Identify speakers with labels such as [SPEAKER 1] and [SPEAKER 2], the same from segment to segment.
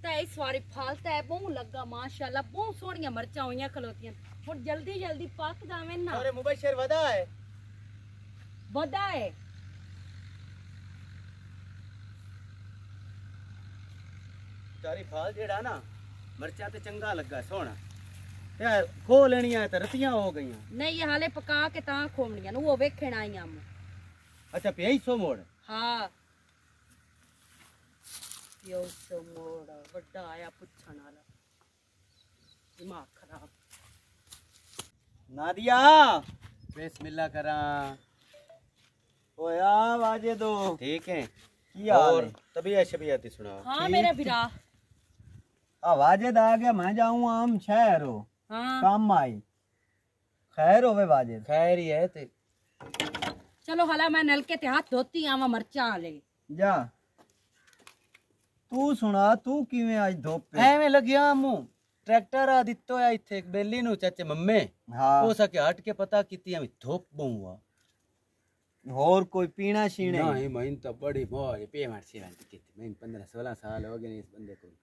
[SPEAKER 1] कीता है इस बारी फालता है बहु लगा माशाल्लाह बहुत सोहणियां मरचां होईयां खलोतियां हुण जल्दी जल्दी पक जावे ना।
[SPEAKER 2] अरे मुबशर वदा है तारी फाल जेड़ा ना मरचा ते चंगा लगा सोहना यार खो लेनियां ते रतियां हो गईयां
[SPEAKER 1] नहीं हाले पका के तां खोमणियां वो वेखण आईयां।
[SPEAKER 2] अच्छा पे सो मोड़
[SPEAKER 1] हाँ यो सो मोड़ बड़ा आया पुछण वाला दिमाग खराब।
[SPEAKER 2] नादिया बिस्मिल्लाह करा ओया वाजे दो ठीक है की हाल है तबीयत शबीयत सुना।
[SPEAKER 1] हाँ मेरा बिरा
[SPEAKER 2] वाजिद आ गया मैं जाऊं आम शहर हो। हाँ काम आई खैर होवे वाजिद खैर ही है ते
[SPEAKER 1] चलो हला मैं नलके ते हाथ धोती आवा मरचा ले
[SPEAKER 2] जा तू सुना तू किवें आज धोप पे एवें लगया मु ट्रैक्टर आ दित्तो है इथे एक बेली नु चाचे मम्मे हां हो सके हट के पता कीती हम धोप बहुआ और कोई पीना शीणे नहीं मैं तो बड़ी मौज पे मार सी वाली की मैं 15 16 साल हो गए इस बंदे को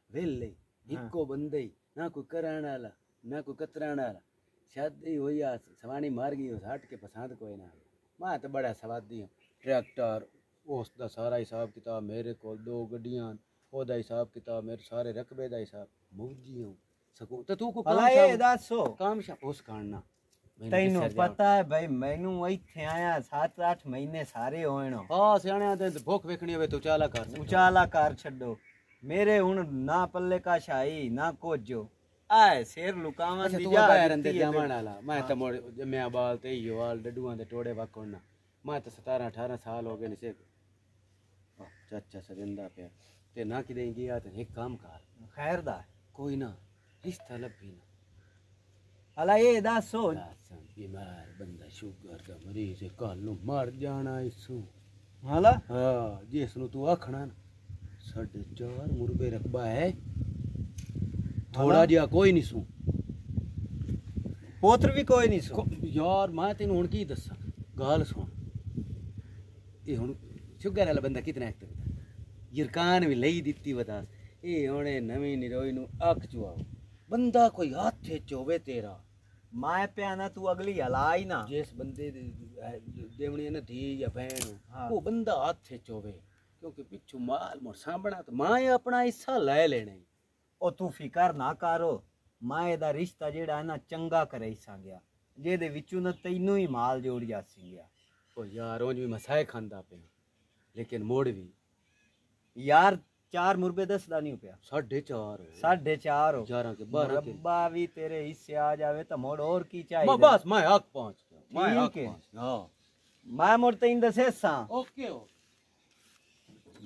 [SPEAKER 2] वेले इको बंदे ना कोई कराने वाला ना कोई कतराने वाला शादी हुई आ सवानी मार गई हट के पसंद कोई ना मैं तो बड़ा सवादी हूं ट्रैक्टर उसका सारा हिसाब किताब मेरे को 2 गड्डियां ओदा हिसाब किताब मेरे सारे रकबे दा हिसाब मौजी हूं सकू तो तू को काम शाम उस कारणा तैनू पता है भाई मैनू इथे आया 7-8 महीने सारे होण हां सियाणिया ते भूख वेखणी होवे तो उचाला कर छड्डो मेरे हुन ना पल्ले का शाही ना कोजो आए शेर लुकावन दी जा रंदे जावण वाला मैं तो मोड़ जम्या बाल ते यो वाल डडुआं दे टोड़े वाकोना मैं तो 17-18 साल हो गए निसे चाचा सजिंदा पे ते ना कि दें गया ते एक काम कर खैर दा कोई ना रिश्ता लभी ना हला ये दस सोच बीमार बंदा शुगर दा मरीज है कल नु मर जाना इसू हला हां जिस नु तू आखना ना 4.5 मुर्बे रकबा है थोड़ा जिहा कोई नहीं सू पोत्र भी कोई नहीं सू यार मैं तेन हुन की दसा गाल सुन ये हुन शुगर वाला बंदा कितना एक्टिव यरकान भी लई दित्ती बता ये हुने नवी निरोई नु अख चुआओ बंदा कोई हाथे चोवे तेरा मैं पे ना तू अगली हलाई ना जिस बंदे देवनी ना धी या बहन वो बंदा हाथे चोवे क्योंकि पिछू माल मोर सांभना तो मैं अपना हिस्सा ले लेने ओ तू फिकर ना करो मैं दा रिश्ता जेड़ा ना चंगा करे हिस्सा गया जेदे विचू ना तैनू ही माल जोड़ जासी गया ओ यार रोज भी मसाए खांदा पे लेकिन मोड़ भी यार 4 मुर्बे 10 दा नहीं पिया 4.5 हो 11 के 12 के रब्बा भी तेरे हिस्से आ जावे तो मोड़ और की चाहिए बस मैं हक पहुंच गया मैं हक पहुंच हां मैं मोड़ तैन दसे सा ओके हो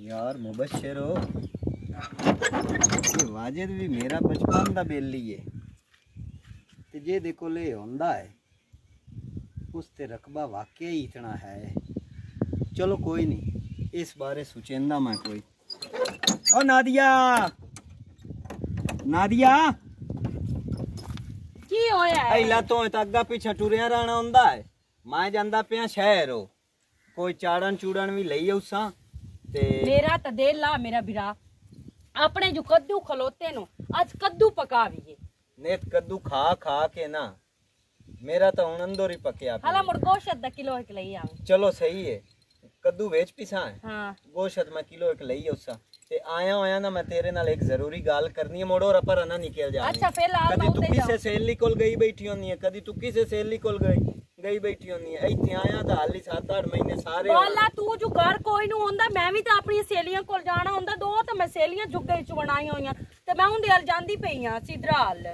[SPEAKER 2] यार मुबशर हो ये वाजिद भी मेरा बचपन दा बेली है ते जे देखो ले होंदा है उसते रकबा वाकई ही इतना है। चलो कोई नहीं इस बारे सोचेंदा मैं कोई ओ नादिया नादिया
[SPEAKER 1] की होया है
[SPEAKER 2] ऐला तो अग्गा पीछे टुरिया रहना होंदा है मैं जांदा पिया शहर हो कोई चाड़न चूड़न भी लई उसा ते
[SPEAKER 1] मेरा तो दे ला मेरा बिरा अपने जो कद्दू खलोते नो आज कद्दू पकावीए
[SPEAKER 2] नेत कद्दू खा खा के ना मेरा तो हुन अंदर ही पकया
[SPEAKER 1] हला मुड़ गोश्त दा किलो एक लई आवे चलो
[SPEAKER 2] सही है कद्दू वेच पिसा है हां गोश्त मैं किलो एक लई उसा ते आया होया ना मैं तेरे नाल एक जरूरी गाल करनी है मोड़ो रपर ना निकल जा
[SPEAKER 1] अच्छा फिलहाल
[SPEAKER 2] कदी तू किसे सहेली कोल गई बैठी होनी है कदी तू किसे सहेली कोल गई बैठी होनी है इथे आया तो हाली 7-8 महीने सारे
[SPEAKER 1] बोला तू जो घर कोई नु होंदा मैं भी तो अपनी सहेलियां कोल जाना होंदा दो तो मैं सहेलियां जुगे च बनाई होईयां ते मैं उंदे हल जांदी पईयां सिधरा हल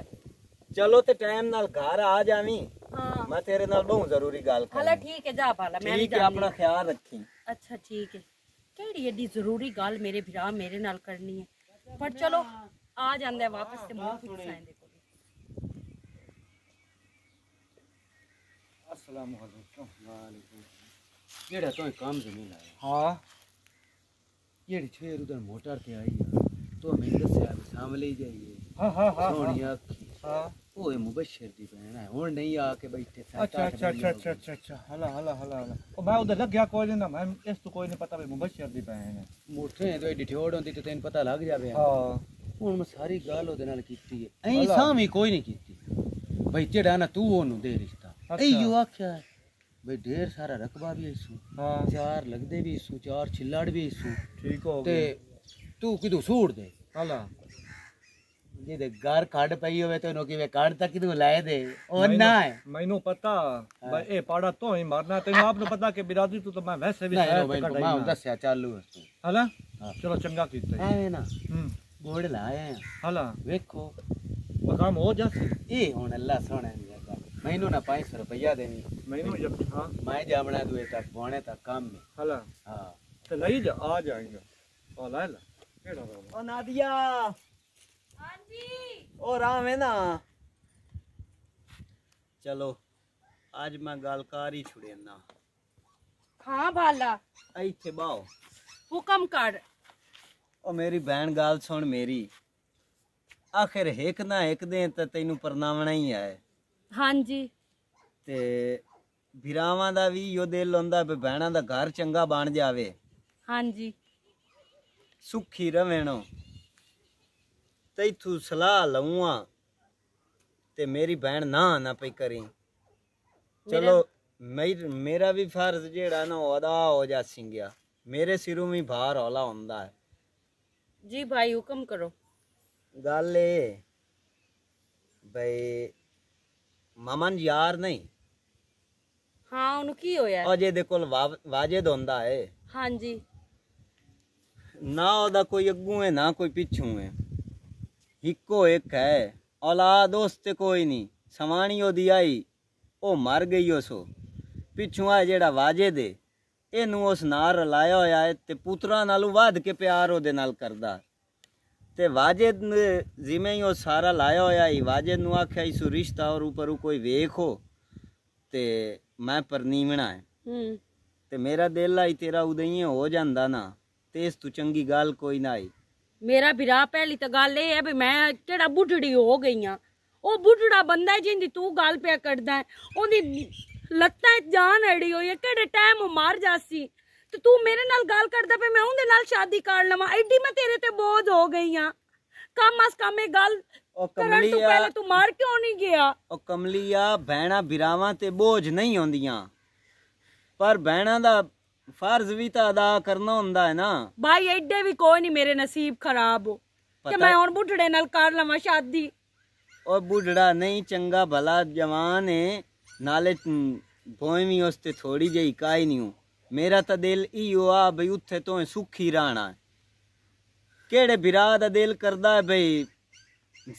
[SPEAKER 1] चलो ते टाइम नाल घर आ जावी हां मैं तेरे नाल बहुत जरूरी गाल कर हला ठीक है जा पाला मैं भी
[SPEAKER 2] ठीक है अपना ख्याल रखी
[SPEAKER 1] अच्छा ठीक है केड़ी एडी जरूरी गाल मेरे भरा मेरे नाल करनी है पर चलो आ जांदे वापस ते मोर कुछ साइंदे को
[SPEAKER 2] अस्सलाम वालेकुम वालेकुम केड़ा तो काम जमीन आया हां येड़ी छेर उधर मोटर ते आई तो हमें दसया सामले ही जाइए हां हां हां सोनिया हां ओए मुबशर दी बहन है हुन नहीं आके बैठे अच्छा अच्छा अच्छा अच्छा अच्छा अच्छा हला हला हला हला ओ मैं उधर लग गया कोई ना मैं इस तो कोई नहीं पता भाई मुबशर दी बहन है मोटे तो एडी ठोड़ होंदी तो तेन पता लग जावे हां ਹੁਣ ਮੈਂ ਸਾਰੀ ਗੱਲ ਉਹਦੇ ਨਾਲ ਕੀਤੀ ਹੈ ਐਂ ਸਾਵੀਂ ਕੋਈ ਨਹੀਂ ਕੀਤੀ ਬਈ ਜਿਹੜਾ ਨਾ ਤੂੰ ਉਹਨੂੰ ਦੇ ਰਿਸ਼ਤਾ ਇਹੋ ਆਖਿਆ ਬਈ ढेर सारा रकबा भी इसू हाँ 4 लगदे भी इसू 4 छिल्लाड़ भी इसू ठीक हो ते तू किदू सूट दे हला जे दे घर काट पई होवे तो नो किवे काट तक किदू लाए दे ओ ना है
[SPEAKER 3] मैनू पता भाई ए पाड़ा तो ही मारना तेन आपने पता कि बिरादरी तू तो मैं वैसे भी
[SPEAKER 2] मैं दसया चालू
[SPEAKER 3] हला चलो चंगा कीता
[SPEAKER 2] है ना बोर्ड लाए
[SPEAKER 3] हला
[SPEAKER 2] देखो
[SPEAKER 3] काम हो जासी
[SPEAKER 2] ए हुन अल्लाह सोने मैनू ना 500 रुपया देनी
[SPEAKER 3] मैनू हां
[SPEAKER 2] मैं जावना दुए तक बोने तक काम में
[SPEAKER 3] हला हां तो लई जा आ जाएंगे ओ ला ला केड़ा
[SPEAKER 2] ओ नादिया
[SPEAKER 1] हां जी
[SPEAKER 2] ओ राम है ना चलो आज मैं गल कर ही छुड़ेना
[SPEAKER 1] हां भाला
[SPEAKER 2] इथे बाओ
[SPEAKER 1] हुक्म कर
[SPEAKER 2] ओ मेरी बहन गल सुन मेरी आखिर एक ना एक दिन ते तैनू परनावना ही है
[SPEAKER 1] हाँ जी
[SPEAKER 2] ते भिरावां दा भी यो दिल होंदा भी बहना दा घर चंगा बन जावे
[SPEAKER 1] हाँ जी
[SPEAKER 2] सुखी रवेणो तैथू सलाह लऊं ते मेरी बहन ना पई करी चलो मेरा भी फर्ज जेड़ा ना अदा हो जा सिंगया मेरे सिरों में भार हौला होंदा है
[SPEAKER 1] जी भाई हुक्म करो
[SPEAKER 2] गल ए भाई मामन यार नहीं
[SPEAKER 1] हाँ उन्हें की होया
[SPEAKER 2] और जे दे कोल वाजिद होंदा है
[SPEAKER 1] हाँ जी
[SPEAKER 2] ना ओदा कोई अग्गू है ना कोई पिछू है हिको एक है औलाद दोस्त कोई नहीं सवानी ओदी आई ओ मर गई सो पिछू आ जेड़ा वाजिद है इनू उस नाल रलाया होया है ते पुत्रा नालू वध के प्यार ओदे नाल करदा ते वाजिद जिमें ही सारा लाया होया ही वाजिद नू आख्या इस रिश्ता और ऊपर कोई वेखो ते मैं परनीवना है ते मेरा दिल आई तेरा उदई हो जांदा ना ते इस तू चंगी गल कोई ना आई
[SPEAKER 1] मेरा बिरा पहली तो गल ये है भी मैं केड़ा बुढ़ड़ी हो गई हां ओ बुढ़ड़ा बंदा है जिंदी तू गल पे करदा है ओदी लत्तां जान अड़ी होई है केड़े टाइम मार जासी तो तू मेरे नाल गल करदा पे मैं उंदे नाल शादी कर लवां एडी मैं तेरे ते बोझ हो गई हां कम अस कम ए गल करन तो पहले तू मार क्यों नहीं गया
[SPEAKER 2] ओ कमलिया बहना बिरावां ते बोझ नहीं होंदियां पर बहना दा फर्ज भी तो अदा करना हुंदा है ना
[SPEAKER 1] भाई एडे भी कोई नहीं मेरे नसीब खराब हो कि मैं हुन बुढ़ड़े नाल कर लवां शादी
[SPEAKER 2] ओ बुढ़ड़ा नहीं चंगा भला जवान है नाले भोई भी उसते थोड़ी जही काई नहीं मेरा तो दिल इहो आ बई उत्थे तो सुखी रहना केड़े बिरा दा दिल करदा है बई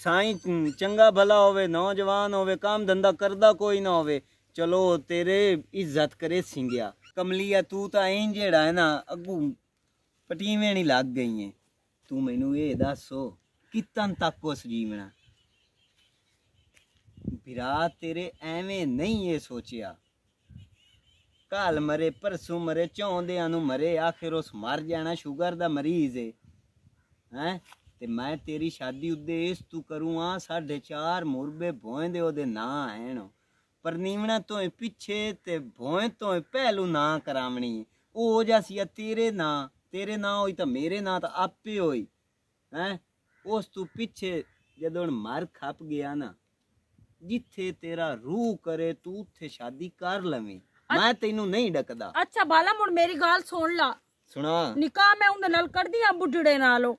[SPEAKER 2] साईं चंगा भला होवे नौजवान होवे काम धंधा करदा कोई ना होवे चलो तेरे इज्जत करे सिंगया कमलिया तू तो ऐं जेड़ा है ना अगू पटीवें नहीं लग गई है तू मैनू ये दसो कितन तक उस जीवना बिरा तेरे एवें नहीं ये सोचिया कल मरे परसों मरे चौंदियां नू मरे आखिर उस मर जाना शुगर दा मरीज है ते मैं तेरी शादी उदे इस तू करूँ 4.5 मुरबे भोए दे ओदे ना हैन पर नीवना तो पिछे ते भोए तो पहलू ना करावनी ओ हो जासी तेरे ना होई तो मेरे ना तो आपे होई हैं उस तू पिछे जदों मर खप गया ना जिथे तेरा रूह करे तू उथे शादी कर लवी मैं तेनू नहीं डकदा
[SPEAKER 1] अच्छा बाला मुड़ मेरी गल सुन ला
[SPEAKER 2] सुना
[SPEAKER 1] निकाह मैं उनदे नाल कर दिया बुढ़ड़े नालों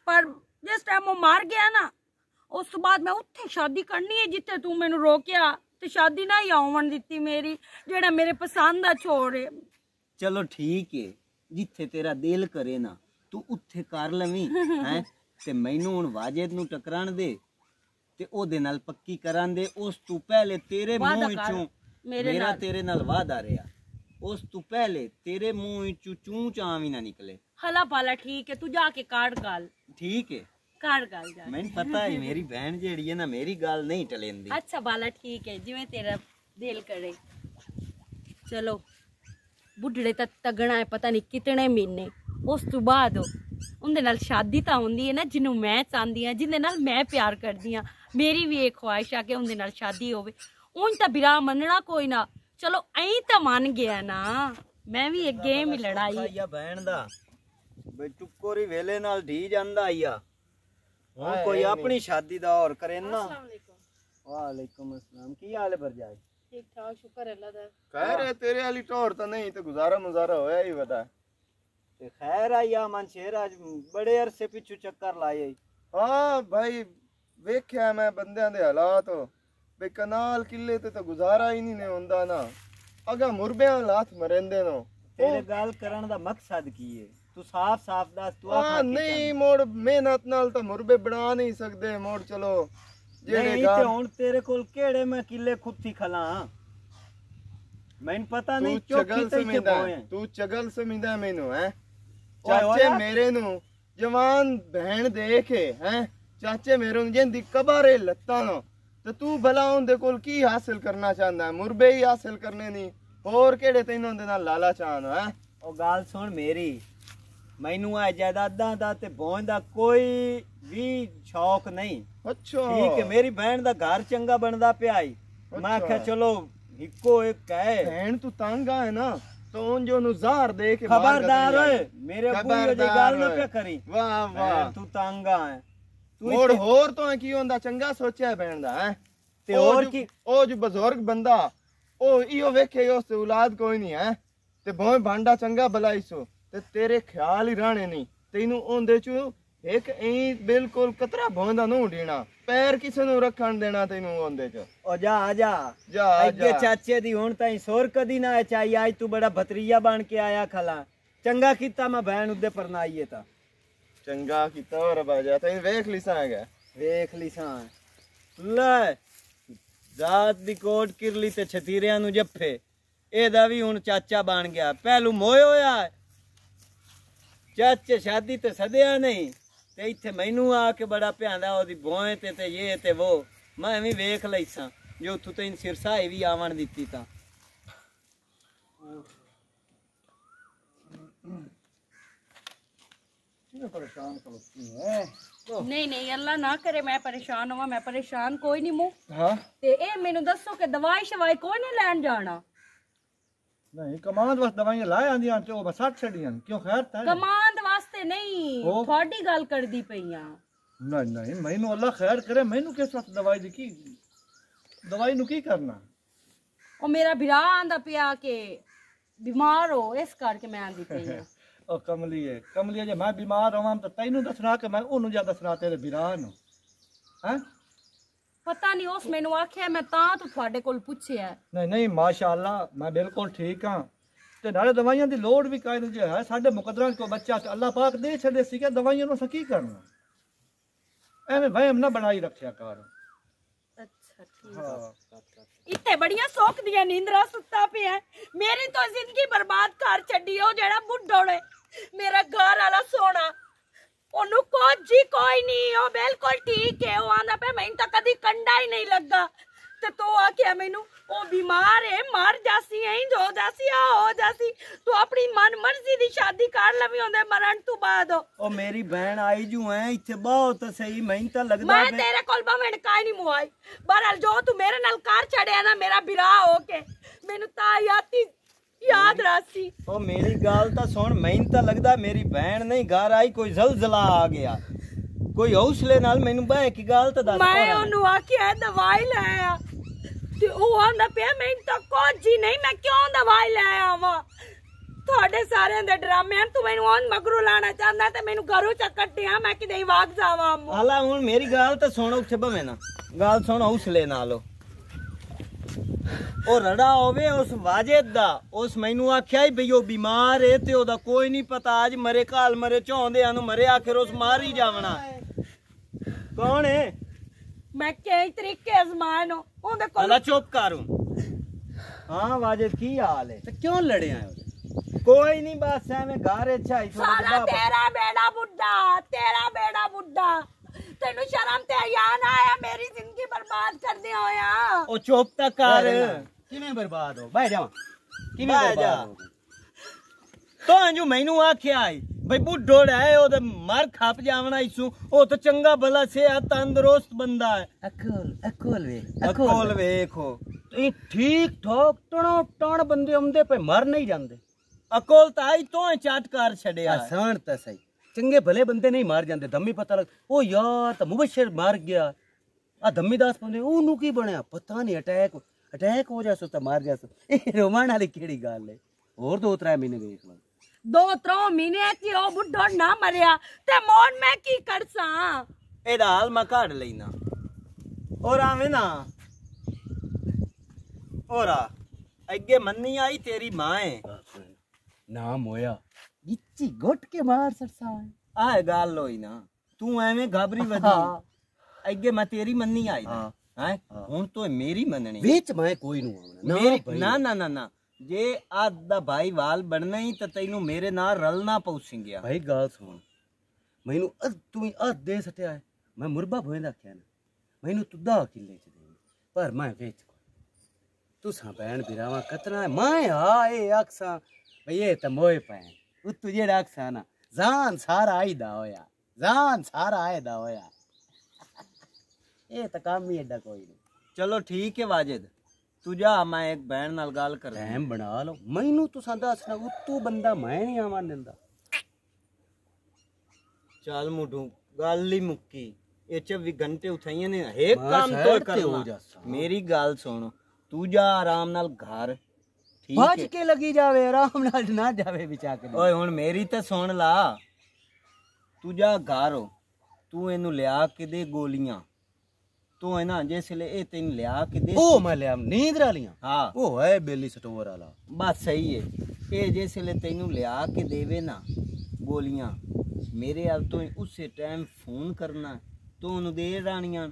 [SPEAKER 1] पर जिस टाइम वो मार गया ना उस तो बाद मैं उत्थे शादी करनी है जिथे तू मैनू रोकिया ते शादी ना ही आवन दिती मेरी जेड़ा मेरे पसंद दा छोड़े
[SPEAKER 2] चलो ठीक है जिथे तेरा दिल करे ना तू उत्थे कर लवी हैं ते मैनू हुण वाजिद नू टकराण दे ते ओदे नाल पक्की करां दे उस तू पहले तेरे मुंह विचों मेरा तेरे नाल वादा रहा उस तू पहले तेरे मुंह विचों चूं चां भी ना निकले
[SPEAKER 1] हला पाला ठीक है तू जाके काट गाल
[SPEAKER 2] ठीक है
[SPEAKER 1] काट गाल जा
[SPEAKER 2] मैंने पता है मेरी बहन जेड़ी है ना मेरी गाल नहीं टलेंदी
[SPEAKER 1] अच्छा बाला ठीक है जिवें तेरा दिल करे चलो बुढ़ड़े तक तगना है पता नहीं कितने महीने उस तू बाद उनदे नाल शादी तो होंदी है ना जिन्हों मैं चाहती हाँ जिंदे नाल मैं प्यार करदी हाँ मेरी भी एक ख्वाहिश है कि उनदे नाल शादी होवे उन तो बिरा मनना कोई ना चलो ऐं तो मान गया ना मैं भी एक गेम ही लड़ाई
[SPEAKER 2] या बहन दा बई टुकोरी वेले नाल ढी जांदा आया कोई अपनी शादी दा और करे ना। वालेकुम अस्सलाम, की हाल है भरजाई?
[SPEAKER 1] ठीक ठाक, शुक्र है अल्लाह दा।
[SPEAKER 4] खैर है तेरे वाली टोर तो नहीं तो गुजारा मुजारा होया ही बता।
[SPEAKER 2] ते खैर आई आ मन शेर आज बड़े अरसे पिछू चक्कर लाए।
[SPEAKER 4] हाँ भाई वेख्या मैं बंदियां दे हालात बे कनाल किले ते तो गुजारा ही नहीं होंदा ना। अगा मुरबियां लात मरेंदे नो।
[SPEAKER 2] तेरे गल करन दा मकसद की है? तू साफ साफ दस। तू
[SPEAKER 4] हां नहीं मोड़ मेहनत नाल तो मुरबे बना नहीं सकदे। मोड़ चलो
[SPEAKER 2] जेड़े गा हुन तेरे कोल केड़े मैं किले खुत्ती खला मैन पता नहीं चौकी ते बोए।
[SPEAKER 4] तू चगल समझदा मैनू है? चाचे मेरे नु जवान बहन देखे हैं चाचे मेरे नु जिंदी कबारे लत्ता नो तो तू भला उनदे कोल की हासिल करना चाहंदा है? मुरबे ही हासिल करने नी और केड़े तैनों दे नाल लाला चाहन है?
[SPEAKER 2] ओ गाल सुन मेरी, मैनू आ जायदादां दा ते भों दा कोई भी शौक नहीं।
[SPEAKER 4] अच्छा
[SPEAKER 2] ठीक है, मेरी बहन दा घर चंगा बनदा पिया ही। मैं आख्या चलो इको एक है।
[SPEAKER 4] बहन तू तंग है ना तो उन जो नुजार दे के
[SPEAKER 2] खबरदार ओए मेरे अब्बू ये गाल ना पे करी।
[SPEAKER 4] वाह वाह
[SPEAKER 2] तू तंग है।
[SPEAKER 4] तू और तो की होंदा चंगा सोचा है बहन दा है
[SPEAKER 2] ते और की
[SPEAKER 4] ओ जो बुजुर्ग बंदा ओ इयो वेखे उस औलाद कोई नहीं है ते भों भांडा चंगा भलाई सो ते तेरे ख्याल ही रहने नहीं तैनू ओंदे चू एक ई बिल्कुल कतरा भों दा नु ढीना पैर किसे नु रखण देना तैनू ओंदे च।
[SPEAKER 2] ओ जा आजा
[SPEAKER 4] जा
[SPEAKER 2] अगे चाचे दी हुन ताई सोर कदी ना चाहिए। आज तू बड़ा भतरिया बन के आया खला। चंगा कीता मैं बहन उदे परनाईए ता।
[SPEAKER 4] चंगा कीता और बाजा तैन वेख लिसा है।
[SPEAKER 2] वेख लिसा ले जात दी कोट किरली ते छतीरियां नु जफ्फे एदा भी हुन चाचा बन गया। पहलू मोए होया चाचे शादी ते सदया नहीं ते इत्थे मैनू आके बड़ा प्यांदा ओदी भोए ते ये ते वो। मैं भी वेख लईसा जो तू तैन सिरसाई भी आवन दित्ती ता।
[SPEAKER 1] नहीं नहीं अल्लाह ना करे मैं परेशान होवा। मैं परेशान कोई नहीं मुंह।
[SPEAKER 3] हां
[SPEAKER 1] ते ए मेनू दसो कि दवाई शवाई कोई नहीं लैन जाना?
[SPEAKER 3] नहीं कमांड वास्ते दवाइयां लाए आंदियां ते ओ बस 60 छड़ियां क्यों? खैर ता
[SPEAKER 1] कमांड वास्ते नहीं थोड़ी गल करदी पईयां।
[SPEAKER 3] नहीं नहीं मैनू अल्लाह खैर करे। मैनू किस वास्ते दवाई दी की दवाई नु की करना?
[SPEAKER 1] ओ मेरा भिरा आंदा पिया के बीमार हो इस करके मैं आंदी पईयां।
[SPEAKER 3] ओ कमलिए जे मैं बीमार होवां तो तैनू दसना कि मैं ओनू जा दसना तेरे भिरा नु? हैं
[SPEAKER 1] पता नहीं उस मैनू आख्या मैं तां तो थोड़े कोल पुछया।
[SPEAKER 3] नहीं नहीं माशाअल्लाह मैं बिल्कुल ठीक हां ते नाले दवाइयां दी लोड़ भी कायदे जे है साडे मुकद्दरां को बच्चा ते अल्लाह पाक दे छड़े सी के दवाइयां नु की करना। एवें वहम ना बनाई रखया कर।
[SPEAKER 1] अच्छा ठीक। इतने बढ़िया सोख दिया नींदरा सुता पे है। मेरी तो जिंदगी बर्बाद कर छड़ी ओ जेड़ा बुड्ढो ने मेरा घर वाला सोना ओनू कुछ जी कोई नहीं ओ बिल्कुल ठीक है। ओ आंदा पे मैं तो कदी कंडा ही नहीं लगा ते तू आख्या मैनू ओ बीमार है मर जासी है हो जासी आ हो जासी। तू अपनी मन मर्जी दी शादी कर लवी ओंदे मरण तू बाद।
[SPEAKER 2] ओ मेरी बहन आई जू है इथे बहुत सही मैं तो लगदा
[SPEAKER 1] मैं तेरे कोल बवेण काई नहीं मुआई। बहरहाल जो तू मेरे नाल कर छड़या ना मेरा बिरा हो के मैनू ता याद रासी।
[SPEAKER 2] ओ मेरी गाल ता सुन मैं तो लगदा मेरी बहन नहीं घर आई कोई जलजला आ गया कोई हौसले नाल मैनू बह की गाल ता दस।
[SPEAKER 1] मैं ओनू आख्या दवाई ले आ ते ओ आंदा पे मैं तो कुछ जी नहीं मैं क्यों दवाई ले आवा? थोड़े सारे दे ड्रामे तू मैनू ओन मगरू लाना चाहंदा ते मैनू घरों च कट्टिया मैं किदे भाग जावा।
[SPEAKER 2] हाला हुन मेरी गाल ता सुन उठे बवे ना गाल सुन हौसले नाल। ओ रड़ा होवे उस वाजिद दा उस मैनू आख्या ही भई ओ बीमार है ते ओदा कोई नहीं पता आज मरे काल मरे चौंदे अनु मरे आखिर उस मार ही जावना। कौन है?
[SPEAKER 1] मैं कई तरीके आजमाए ओदे कोल।
[SPEAKER 2] अल्लाह चुप कर। हां वाजिद की हाल है? ते क्यों लड़े आए? कोई नहीं बस एवें घर अच्छा ही
[SPEAKER 1] सारा तेरा बेड़ा बुड्ढा तेनू शर्म ते हया ना आया मेरी जिंदगी बर्बाद कर दे होया।
[SPEAKER 2] ओ चुप तक कर।
[SPEAKER 5] किवें बर्बाद हो बैठ जा किवें
[SPEAKER 2] बर्बाद हो तो अंजू मैनू आख्या आई भाई बुढ़ो है ओदे मर खप जावना इसू ओ तो चंगा भला से तंदुरुस्त बंदा है। अकोल वेखो
[SPEAKER 5] ये ठीक ठाक टणो टण बंदे आंदे पे मर नहीं जांदे।
[SPEAKER 2] अकोल तो आई तो चाट कर छड़या
[SPEAKER 5] आसान तो सही
[SPEAKER 2] चंगे भले बंदे नहीं मार जाते धम्मी पता लग ओ यार तो मुबशर मार गया आ धम्मी दास बंदे ओनू की बनया पता नहीं अटैक हो जा तो मार जा रोमाण वाली केड़ी गल है और 2-3 महीने देख लो
[SPEAKER 1] 2-3 महीने की ओ बुढ़ो ना मरिया ते मोन मैं की करसा
[SPEAKER 4] एदा हाल मैं काट लेना और आवे ना और अगे मन्नी आई तेरी मां है
[SPEAKER 2] नाम होया गिच्ची घुट के मार सरसा
[SPEAKER 4] आ गाल होई ना तू एवें घबरी वदी अगे मैं तेरी मन्नी आई ना हैं हुन तो मेरी मननी
[SPEAKER 2] विच मैं कोई नु आना
[SPEAKER 4] मेरी ना ना ना ना जे आदा भाई वाल बनना ही तो तैनू मेरे नाल रलना पउसिंगया
[SPEAKER 2] भाई गाल सुन मैनू तू अद दे सटिया है मैं मुरबा भोंदा क्या ना मैनू तुदा किले च दे पर मैं वेच तुसा भैन बिरावा कतना है मैं हा ए अक्सा भई ये त मोए पैन उ तू जेड़ा अक्सा ना जान सारा आईदा होया जान सारा आईदा होया ए त काम ही एडा कोई नहीं
[SPEAKER 4] चलो ठीक है वाजिद तू जा मैं एक बहन नाल गल कर
[SPEAKER 2] टाइम बना लो मैनू तुसा दसना उ तू बंदा मैं नहीं आवन दिंदा
[SPEAKER 4] चल मुठू गल ही मुक्की ये 24 घंटे उठाइए ने एक काम तो करना मेरी गल सुन तू जा आराम नाल घर ठीक है
[SPEAKER 2] भज के लगी जावे आराम नाल ना जावे बिचा के
[SPEAKER 4] ओए हुन मेरी ते सुन ला तू जा घर तू इनू लिया के दे गोलियां तू है ना जिसले ए तेन लिया के दे
[SPEAKER 2] ओ मैं लिया नींद वालियां
[SPEAKER 4] हां
[SPEAKER 2] ओ है बेली स्टोर वाला
[SPEAKER 4] बस सही है ए जिसले तेनू लिया के देवे ना गोलियां मेरे हाल तो उसे टाइम फोन करना तू उन्हें दे रानियां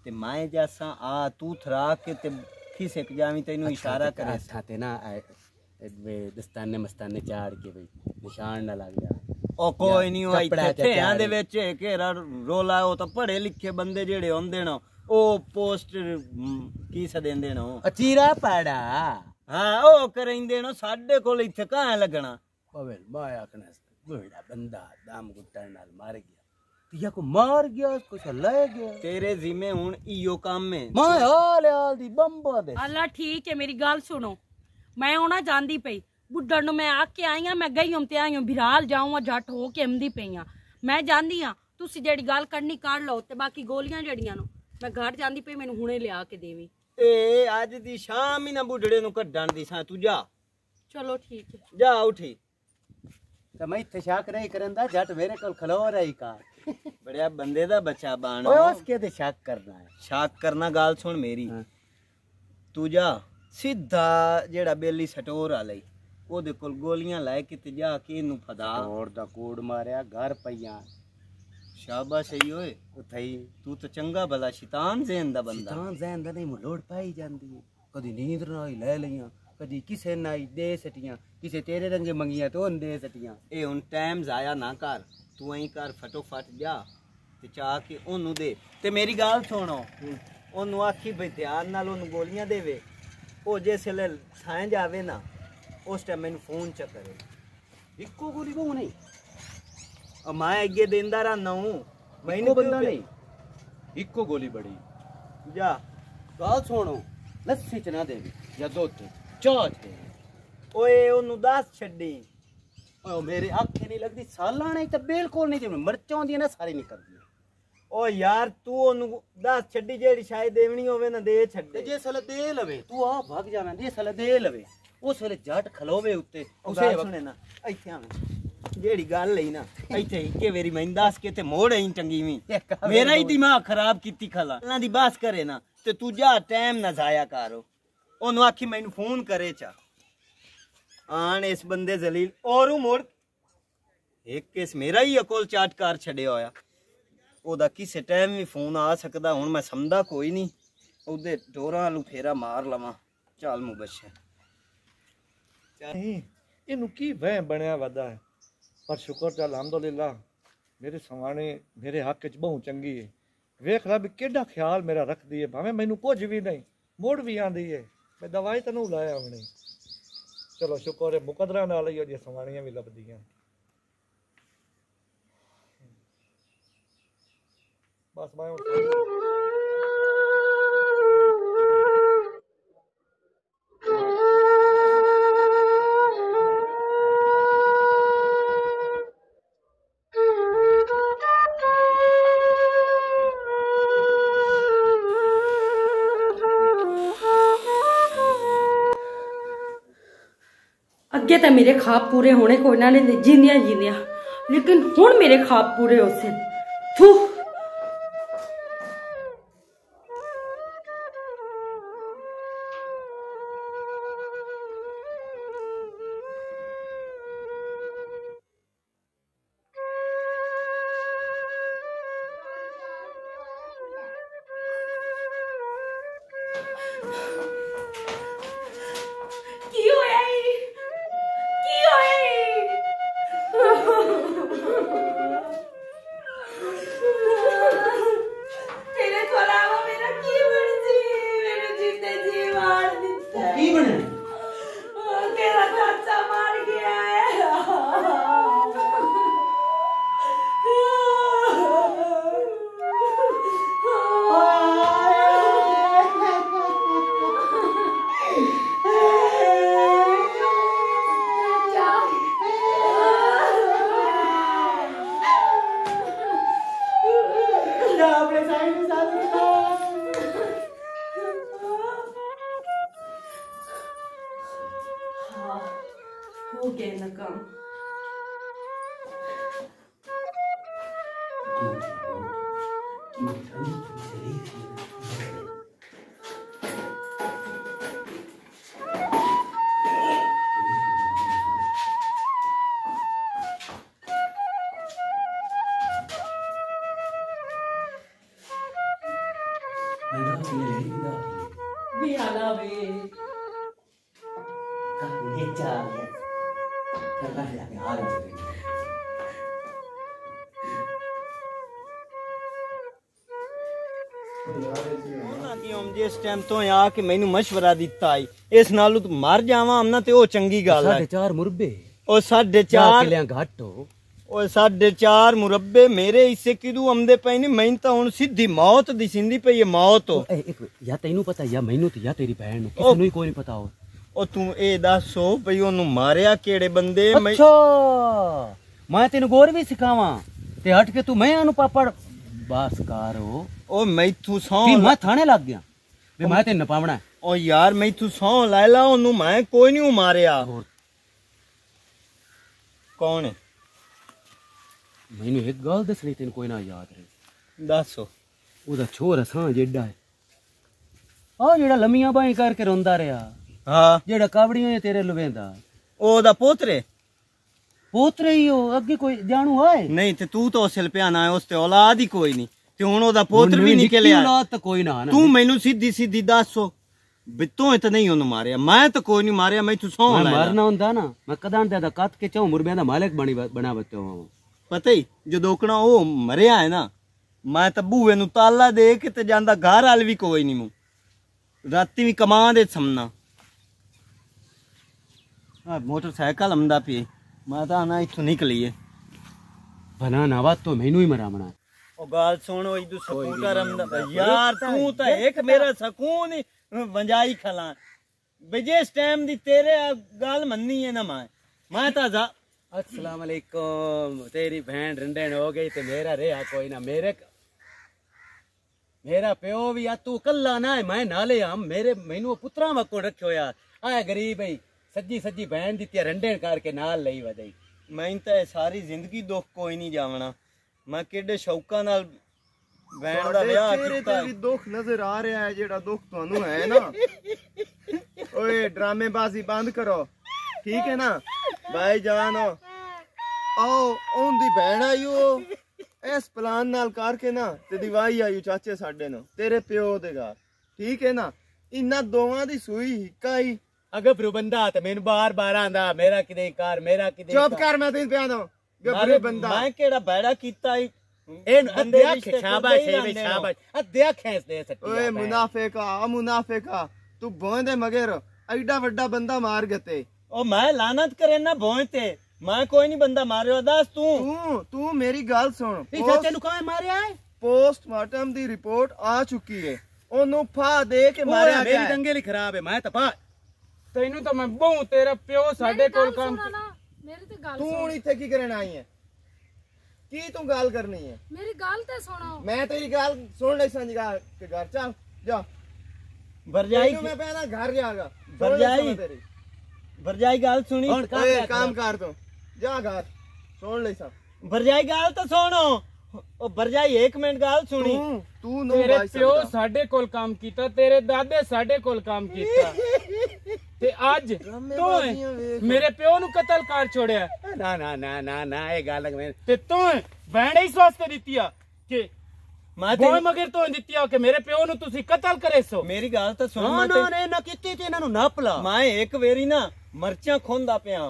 [SPEAKER 4] ते मैं जैसा आ तू थरा के ते खिसक जावी तेनू इशारा करे
[SPEAKER 2] थाते ना वे दस्ताने मस्ताने चाड़ के भाई निशान ना लग जा
[SPEAKER 4] ओ कोई नहीं होई थेहां दे विच घेरा रोला ओ तो पढ़े लिखे बंदे जेड़े होंदे ना ओ पोस्ट की सदेंदे ना
[SPEAKER 2] अचीरा पाड़ा
[SPEAKER 4] हां ओ करेंदे ना साडे कोल इत्थे कां लगना
[SPEAKER 2] पवेल मैं आखना बड़ा बंदा दाम गुट्टन नाल मार गया या को मार गया कुछ ले गया
[SPEAKER 4] तेरे जिम्मे हुन इयो काम में
[SPEAKER 2] मैं हाल हाल दी बंबा दे
[SPEAKER 1] अल्लाह ठीक है मेरी गल सुनो मैं होना जांदी पई बुड्ढड़ नु मैं आके आई हां मैं गई हूं ते आई हूं बिराल जाऊं जट हो के आंदी पई हां मैं जांदी हां तुसी जेड़ी गल करनी कर लो ते बाकी गोलियां जड़ियां नु मैं घर जांदी पई मैनू हुणे लिया के देवी
[SPEAKER 4] ए आज दी शाम ही ना बुढ़ड़े नु कड्डण दी सा तू जा
[SPEAKER 1] चलो ठीक है
[SPEAKER 4] जा उठी
[SPEAKER 2] तो मैं इत्थे शक नहीं करंदा जट मेरे कोल खलो रही का
[SPEAKER 4] बड़िया बंदे दा बच्चा बानो
[SPEAKER 2] ओए उसके ते शक करना है
[SPEAKER 4] शक करना गाल सुन मेरी तू जा सीधा जेड़ा बेली स्टोर वाले ओदे कोल गोलियां लाए के ते जा के इनू फदा
[SPEAKER 2] और दा कोड मारया घर पईया
[SPEAKER 4] शाबाश सही होए
[SPEAKER 2] उथई
[SPEAKER 4] तू तो चंगा भला शैतान ज़हन दा बंदा
[SPEAKER 2] शैतान ज़हन दा नहीं लोड़ पाई जांदी है कदी नींद ना आई ले लियां कदी किसे ना आई दे सटियां किसे तेरे रंगे मंगियां तो उन दे सटियां
[SPEAKER 4] ए हुन टाइम जाया ना कर तू ऐं कर फटोफट जा ते चाह के ओनू दे ते मेरी गाल सुनो ओनू आखी भाई ध्यान नाल ओनू गोलियां देवे ओ जिसले सां जावे ना उस टाइम मैनू फोन च करे
[SPEAKER 2] इक्को गोली बहु नहीं
[SPEAKER 4] और मैं अगे देंदा रहना हूं
[SPEAKER 2] मैनू बंदा नहीं इक्को गोली बड़ी
[SPEAKER 4] जा
[SPEAKER 2] गाल सुनो लस्सी च ना देवी या दूध च चाह च
[SPEAKER 4] ओए ओनू दस छड्डी
[SPEAKER 2] ओ मेरे आंखें नहीं लगदी साला नहीं तो बिल्कुल नहीं जिवें मिर्चां होंदियां ना सारी निकलदी
[SPEAKER 4] ओ यार तू ओनू दस छड्डी जेड़ी शायद देवनी होवे ना दे छड्डे
[SPEAKER 2] जे सले दे लवे तू आ भाग जावे जे सले दे लवे उस वेले जट खलोवे उत्ते
[SPEAKER 4] उसे सुने ना इत्थे आवे जेड़ी गल लई ना इत्थे इक्के वेरी मैं दस के ते मोड़ आई चंगी वी मेरा ही दिमाग खराब कीती खला इन्हां दी बात करे ना ते तू जा टाइम ना जाया कर ओनू आखी मैनू फोन करे चा आन इस बंदे जलील और मोड़ एक केस मेरा ही अकोल चाट कर छड़े होया ओदा किसे टाइम भी फोन आ सकदा हुन मैं समझदा कोई नहीं ओदे डोरा लू फेरा मार लवां चल मुबशर
[SPEAKER 3] नहीं इनू की वह बनया वदा है पर शुक्र चल अलहमदुलिल्लाह मेरे सवाने मेरे हक च बहु चंगी है वेख ला भी केड़ा ख्याल मेरा रख दी है भावें मैनू कुछ भी नहीं मुड़ भी आंदी है मैं दवाई तो नहीं लाया हमने चलो शुक्र है मुकदरा नाल ही जी सवानियां भी लभदियां बस मैं
[SPEAKER 1] अगे तो मेरे ख्वाब पूरे होने को इन्होंने जींदियां जींदियां, लेकिन हुण मेरे ख्वाब पूरे हो सन। थू हो गया ना काम।
[SPEAKER 2] Biarlah be. Kamu ngejar ya. Karena lagi hari jadi.
[SPEAKER 4] जिस टाइम तो यहाँ के मैनू मशवरा दिता आई इस नालू तू मर जावा हमना ते ओ चंगी गल है।
[SPEAKER 2] 4.5 मुरब्बे
[SPEAKER 4] ओ 4.5
[SPEAKER 2] घट हो।
[SPEAKER 4] ओ 4.5 मुरब्बे मेरे हिस्से किदू आमदे पई नहीं। मैं तो हुण सीधी मौत दी सिंधी पई है मौत हो।
[SPEAKER 2] एक या तैनू पता या मैनू ते या तेरी बहन नु किसी नु ही कोई नहीं पता हो।
[SPEAKER 4] ओ तू ए दसो भई ओनू मारिया केड़े बंदे।
[SPEAKER 2] अच्छा मैं तेनू गोर भी सिखावा ते हट के तू मैं अनु पापड़ बस कर हो।
[SPEAKER 4] ओ मैं तू सौ
[SPEAKER 2] मैं थाने लग गया वे मैं तेन नपावना।
[SPEAKER 4] ओ यार मैं तू सौ ला ला ओनू मैं कोई नहीं मारिया। कौन है?
[SPEAKER 2] मैनू एक गल दसनी तेन कोई ना याद रहे।
[SPEAKER 4] दसो।
[SPEAKER 2] ओदा छोरा सां जेड़ा है आ जेड़ा लम्मियां बाहीं करके रोंदा रहा।
[SPEAKER 4] हाँ
[SPEAKER 2] जेड़ा कावड़ियां तेरे लवेंदा
[SPEAKER 4] ओदा पोतरे
[SPEAKER 2] पोतरे ही हो अगे कोई जानू है
[SPEAKER 4] नहीं ते तू तो सिल पिया ना उसते औलाद ही कोई नहीं ते हुण ओदा पोतर भी निकलिया
[SPEAKER 2] औलाद तो कोई ना
[SPEAKER 4] तू मैनू सीधी सीधी दसो बितों इत नहीं ओनू मारिया। मैं तो कोई नहीं मारिया। मैं तू सौ
[SPEAKER 2] मारना हुंदा ना मैं कदां दे कत के चौ मुरबियां दा मालिक बना बत्ते हो।
[SPEAKER 4] पता ही जो दोकना ओ मरिया है ना मैं तो बूहे नू ताला दे के ते जांदा घर वाल भी कोई नहीं। मुंह राती भी कमा दे समना मोटरसाइकिल आमदा पे मैं तो आना इथों निकली है
[SPEAKER 2] बना नावा तो मैनू ही मरावना।
[SPEAKER 4] ओ गाल सुन ओ इदू स्कूटर आमदा यार तू तो एक मेरा सकून ही वंजाई खला जिस टाइम दी तेरे गाल मननी है ना मैं तो जा।
[SPEAKER 2] अस्सलाम वालेकुम तेरी बहन रंडन हो गई ते मेरा रेहा कोई ना। मेरा प्यो भी आ तू कल्ला ना है मैं नाले हम मेरे मैनू पुत्रा वको रखियो यार। आया गरीब है सज्जी सज्जी बहन दी रंडन करके नाल लई वदई।
[SPEAKER 4] मैं तो सारी जिंदगी दुख कोई नहीं जावना। मैं केडे शौका नाल बहन दा ब्याह कीता।
[SPEAKER 6] भी दुख नजर आ रहा है जेड़ा दुख तुहानू है ना। ओए ड्रामेबाजी बंद करो ठीक है ना भाई जान। आओ ओंदी बहन आईओ इस प्लान नाल करके ना ते दिवाई आईओ चाचे साडे नो तेरे प्यो दे घर ठीक है ना। इन्ना दोवां दी सूई हिक्का ही
[SPEAKER 2] गबरू बंदा ते मैनू बार बार आंदा मेरा किदे कर मेरा किदे
[SPEAKER 6] चुप कर मैं तेन पिया दो गबरू बंदा
[SPEAKER 4] मैं केड़ा बैड़ा कीता ही
[SPEAKER 2] एन अध्याख शाबाश है शाबाश अध्याख है दे सट्टी।
[SPEAKER 6] ओए मुनाफिका तू बोंदे मगर एडा बड़ा बंदा मार गते।
[SPEAKER 4] ओ मैं लानत करे ना भोंते मैं कोई नहीं बंदा मारियो। दस
[SPEAKER 6] तू मेरी गल सुन
[SPEAKER 2] चाचे नु काहे मारिया है?
[SPEAKER 6] पोस्टमार्टम दी रिपोर्ट आ चुकी है ओनू फा दे के मारिया गया।
[SPEAKER 2] मेरी दंगे ली खराब है मैं तपा तैनू तो मैं बहु तेरा प्यो साडे कोल काम
[SPEAKER 7] मेरी ते गल
[SPEAKER 6] तू हुण इत्थे की करन आई है की तू गल करनी है
[SPEAKER 7] मेरी गल ते सुनो।
[SPEAKER 6] मैं तेरी गल सुन ले संजगा के घर चल जा
[SPEAKER 4] भरजाई
[SPEAKER 6] मैं पहला घर जागा
[SPEAKER 4] भरजाई
[SPEAKER 2] भरजाई गाल सुनी
[SPEAKER 6] ओए काम कर तू जा घर सुन ले सब
[SPEAKER 2] भरजाई गाल तो सुनो ओ भरजाई 1 मिनट गाल सुनी
[SPEAKER 6] तू नो
[SPEAKER 8] तेरे
[SPEAKER 6] भाई
[SPEAKER 8] प्यो साडे कोल काम कीता तेरे दादे साडे कोल काम कीता ते आज तू मेरे प्यो नु कत्ल कर छोड़या
[SPEAKER 5] ना ना ना ना ना ये गल
[SPEAKER 8] ते तू भैन इस वास्ते दित्ती आ कि बोय मगर तो दित्ती आ कि मेरे प्यो नु तुसी कत्ल करे सो
[SPEAKER 2] मेरी गाल तो सुन
[SPEAKER 5] ना ना ने ना कित्ती ते इना नु नप ला
[SPEAKER 2] मैं एक वेरी ना मर्चा खोंदा पिया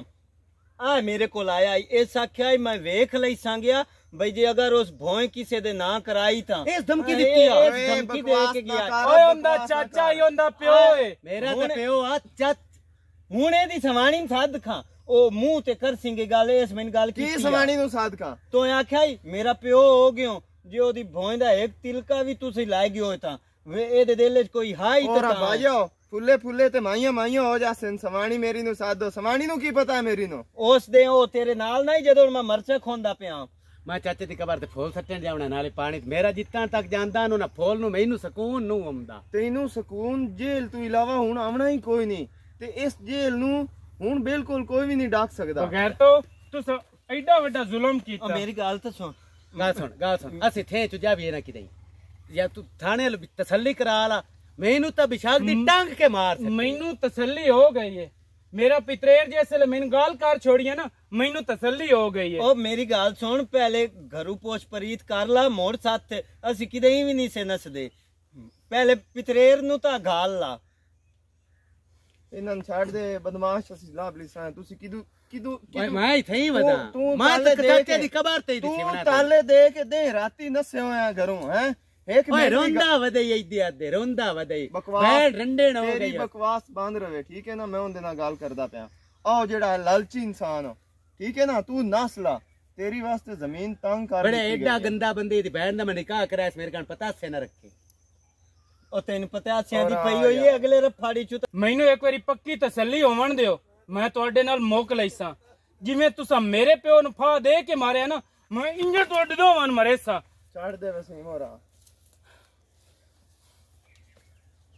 [SPEAKER 2] आ मेरे कोल आया इस आख्या मैं वेख लई सांगिया भाई जे अगर उस भोए किसे दे ना कराई ता
[SPEAKER 5] इस धमकी दित्ती आ
[SPEAKER 2] धमकी दे के गया
[SPEAKER 8] ओए ओंदा चाचा ई ओंदा प्यो है
[SPEAKER 5] मेरा ते प्यो आ चच
[SPEAKER 2] हुणे दी सवाणी साध खां ओ मुंह ते कर सिंगे गाल इस मैन गाल
[SPEAKER 6] की सवाणी नु साध खां
[SPEAKER 2] तो आख्या मेरा प्यो हो गयो जे ओदी भोए दा एक तिलका भी तुसी लाई गयो ता वे ए दे दिल च कोई हाई
[SPEAKER 6] और भाइयो फुल्ले फुल्ले ते माइया हो जासन सवाणी मेरी नु साध दो सवाणी नु की पता है मेरी नु
[SPEAKER 2] उस दे ओ तेरे नाल नहीं जदों मैं मरचा खोंदा पिया
[SPEAKER 5] मैं चाचे दी कबर ते फूल सट्टन जावना नाले पानी मेरा जितना तक जानदा नु ना फूल नु मैनू सुकून नु आंदा
[SPEAKER 6] तैनू सुकून जेल तू इलावा हुन आवना ही कोई नहीं ते इस जेल नु हुन बिल्कुल कोई भी नहीं डाक सकदा
[SPEAKER 8] बगैर तो तू एडा बड़ा जुल्म कीता
[SPEAKER 2] मेरी गाल तो सुन
[SPEAKER 5] गाल सुन असि थे चुजा भी ना किदई या तू थाने तसल्ली करा ला मैनू तो बिशाक दी टांग के मार
[SPEAKER 8] मैनू तसल्ली हो गई है मेरा पितरेर जैसे मैंने गाल कार छोड़ी है ना मैनू तसल्ली हो गई है
[SPEAKER 2] ओ मेरी गाल सुन पहले घरू पोछ परीत कर ला मोड़ साथ थे असि किदे भी नहीं से नसदे पहले पितरेर नु ता गाल ला
[SPEAKER 6] इनन छाड़ दे बदमाश असि लाभली सा तुसी किदू
[SPEAKER 5] मैं इथे ही बता मैं तो चाचे दी कबर ते
[SPEAKER 6] तू ताले दे के दे राती नसे होया घरों हैं एक
[SPEAKER 5] ओए रोंदा वदई इदी आदे रोंदा वदई बैठ रंडे न हो गई
[SPEAKER 6] तेरी बकवास बंद रवे ठीक है ना मैं उनदे नाल गाल करदा पिया ओ जेड़ा लालची इंसान ठीक है ना तू नसला तेरी वास्ते जमीन तंग कर
[SPEAKER 5] बड़े एडा गंदा बंदे दी बहन दा मैं निकाह कराया मेरे कान पता से न रखे
[SPEAKER 2] ओ तेन पता से दी पई होई है अगले रफाड़ी चु
[SPEAKER 8] मैनू एक बारी पक्की तसल्ली होवन दियो मैं तुहाडे नाल मोक लईसा जिवें तुसा मेरे प्यो नु फा दे के मारिया ना मैं इंज तुहाडे दोवां मरे सा
[SPEAKER 6] छाड़ दे वैसे मोरा